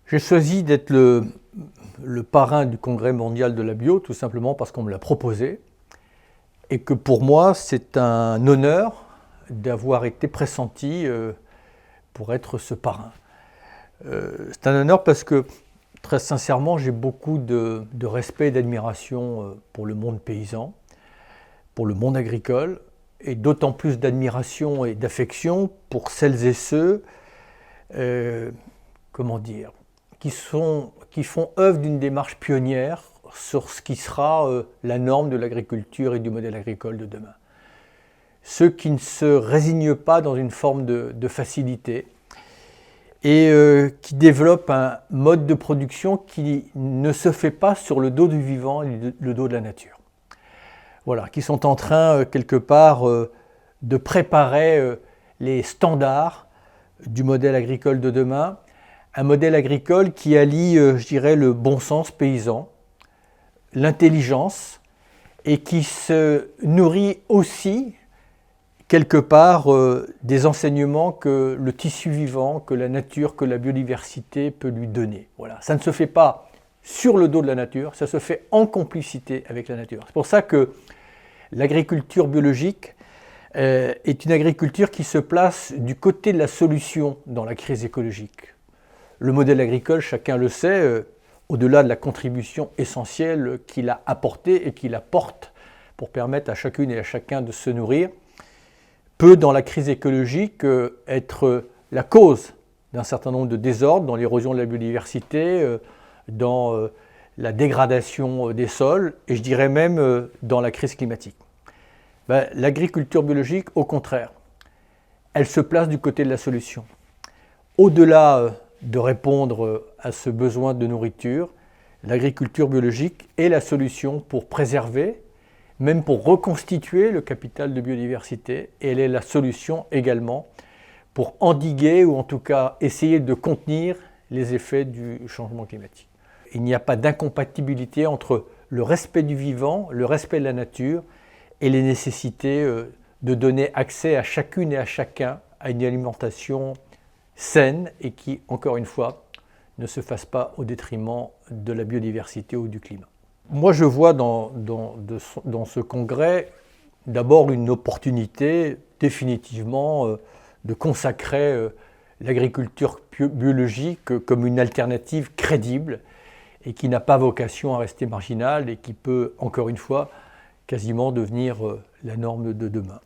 J'ai choisi d'être le parrain du Congrès mondial de la bio, tout simplement parce qu'on me l'a proposé, et que pour moi, c'est un honneur d'avoir été pressenti pour être ce parrain. C'est un honneur parce que, très sincèrement, j'ai beaucoup de respect et d'admiration pour le monde paysan, pour le monde agricole, et d'autant plus d'admiration et d'affection pour celles et ceux, qui font œuvre d'une démarche pionnière sur ce qui sera la norme de l'agriculture et du modèle agricole de demain. Ceux qui ne se résignent pas dans une forme de facilité et qui développent un mode de production qui ne se fait pas sur le dos du vivant et le dos de la nature. Voilà, qui sont en train, quelque part, de préparer les standards du modèle agricole de demain, un modèle agricole qui allie, je dirais, le bon sens paysan, l'intelligence, et qui se nourrit aussi, quelque part, des enseignements que le tissu vivant, que la nature, que la biodiversité peut lui donner. Voilà. Ça ne se fait pas sur le dos de la nature, ça se fait en complicité avec la nature. C'est pour ça que l'agriculture biologique est une agriculture qui se place du côté de la solution dans la crise écologique. Le modèle agricole, chacun le sait, au-delà de la contribution essentielle qu'il a apportée et qu'il apporte pour permettre à chacune et à chacun de se nourrir, peut, dans la crise écologique, être la cause d'un certain nombre de désordres, dans l'érosion de la biodiversité, dans la dégradation des sols, et je dirais même dans la crise climatique. L'agriculture biologique, au contraire, elle se place du côté de la solution. Au-delà de répondre à ce besoin de nourriture, l'agriculture biologique est la solution pour préserver, même pour reconstituer le capital de biodiversité, et elle est la solution également pour endiguer ou en tout cas essayer de contenir les effets du changement climatique. Il n'y a pas d'incompatibilité entre le respect du vivant, le respect de la nature et les nécessités de donner accès à chacune et à chacun à une alimentation saine et qui, encore une fois, ne se fasse pas au détriment de la biodiversité ou du climat. Moi, je vois dans ce congrès d'abord une opportunité définitivement de consacrer l'agriculture biologique comme une alternative crédible et qui n'a pas vocation à rester marginale et qui peut, encore une fois, quasiment devenir la norme de demain.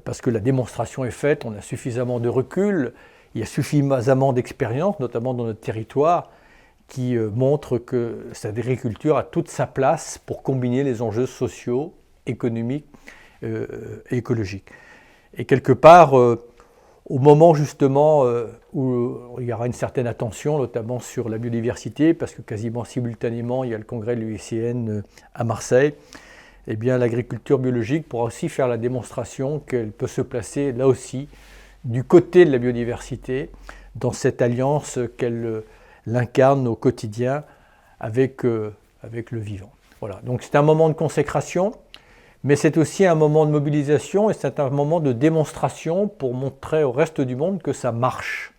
Parce que la démonstration est faite, on a suffisamment de recul, il y a suffisamment d'expérience, notamment dans notre territoire, qui montre que cette agriculture a toute sa place pour combiner les enjeux sociaux, économiques et écologiques. Et quelque part, au moment justement où il y aura une certaine attention, notamment sur la biodiversité, parce que quasiment simultanément, il y a le congrès de l'UICN à Marseille, eh bien, l'agriculture biologique pourra aussi faire la démonstration qu'elle peut se placer là aussi du côté de la biodiversité, dans cette alliance qu'elle l'incarne au quotidien avec le vivant. Voilà. Donc c'est un moment de consécration, mais c'est aussi un moment de mobilisation et c'est un moment de démonstration pour montrer au reste du monde que ça marche.